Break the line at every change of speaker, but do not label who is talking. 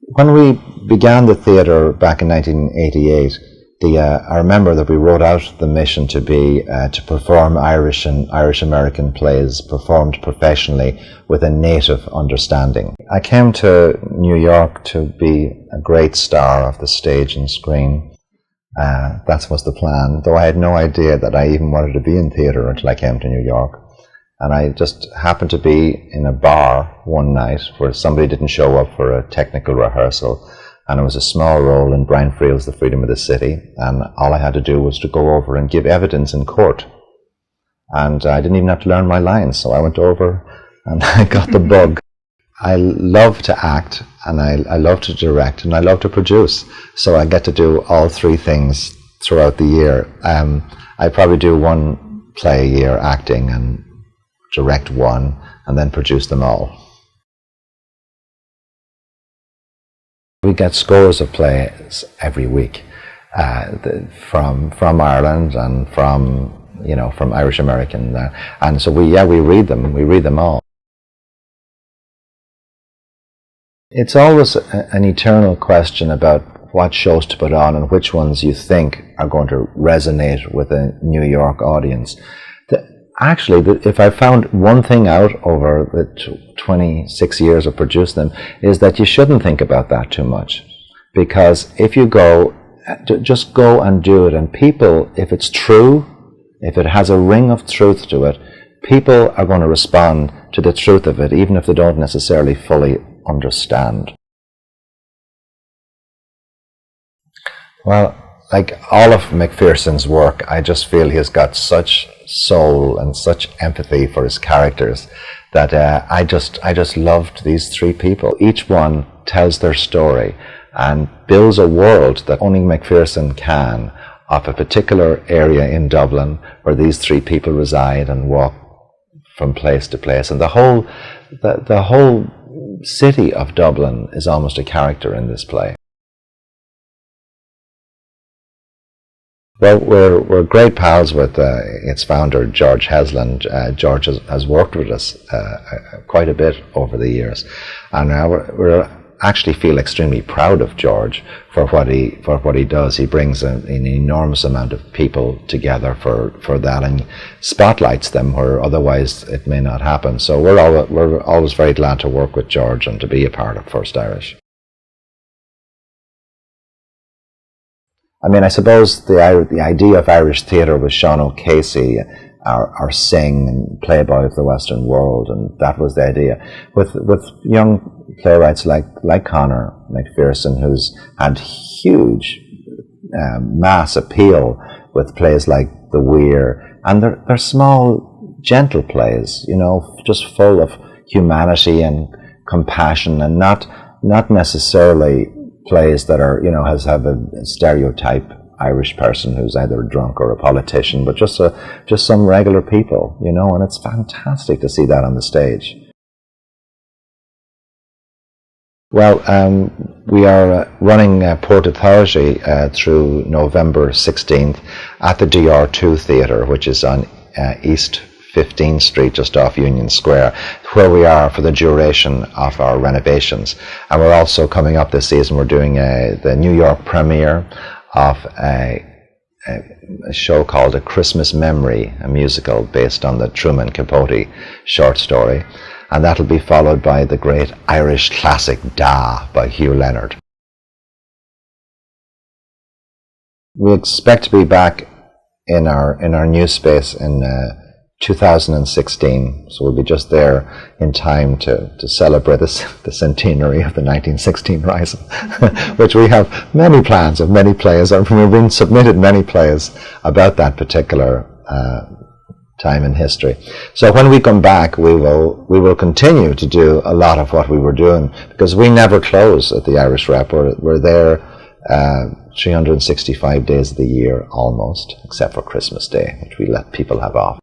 When we began the theatre back in 1988, I remember that we wrote out the mission to be to perform Irish and Irish American plays performed professionally with a native understanding. I came to New York to be a great star of the stage and screen. That was the plan, though I had no idea that I even wanted to be in theatre until I came to New York. And I just happened to be in a bar one night where somebody didn't show up for a technical rehearsal, and it was a small role in Brian Friel's The Freedom of the City, and all I had to do was to go over and give evidence in court. And I didn't even have to learn my lines, so I went over and I got the bug. I love to act, and I love to direct, and I love to produce, so I get to do all three things throughout the year. I probably do one play a year acting and direct one, and then produce them all. We get scores of plays every week from Ireland and from Irish American, and so we read them. We read them all. It's always an eternal question about what shows to put on and which ones you think are going to resonate with a New York audience. Actually, if I found one thing out over the 26 years of producing them, is that you shouldn't think about that too much. Because if you just go and do it, and people, if it's true, if it has a ring of truth to it, people are going to respond to the truth of it, even if they don't necessarily fully understand. Well, like all of McPherson's work, I just feel he's got such soul and such empathy for his characters that I just loved these three people. Each one tells their story and builds a world that only McPherson can, of a particular area in Dublin where these three people reside and walk from place to place. And the whole city of Dublin is almost a character in this play. Well, we're great pals with its founder, George Hesland. George has worked with us quite a bit over the years, and we actually feel extremely proud of George for what he does. He brings an enormous amount of people together for that, and spotlights them where otherwise it may not happen. So we're always very glad to work with George and to be a part of First Irish. I mean, I suppose the idea of Irish theatre was Sean O'Casey, our Sing and Playboy of the Western World, and that was the idea. With young playwrights like Conor McPherson, who's had huge mass appeal with plays like The Weir, and they're small, gentle plays, just full of humanity and compassion, and not necessarily plays that are, have a stereotype Irish person who's either a drunk or a politician, but just some regular people, and it's fantastic to see that on the stage. Well, we are running Port Authority through November 16th at the DR2 Theatre, which is on East 15th Street, just off Union Square, where we are for the duration of our renovations. And we're also coming up this season, we're doing the New York premiere of a show called A Christmas Memory, a musical based on the Truman Capote short story. And that'll be followed by the great Irish classic Da by Hugh Leonard. We expect to be back in our new space in 2016, so we'll be just there in time to celebrate the centenary of the 1916 Rising, which we have many plans of many plays, and we've been submitted many plays about that particular time in history. So when we come back, we will continue to do a lot of what we were doing, because we never close at the Irish Rep. We're there 365 days of the year almost, except for Christmas Day, which we let people have off.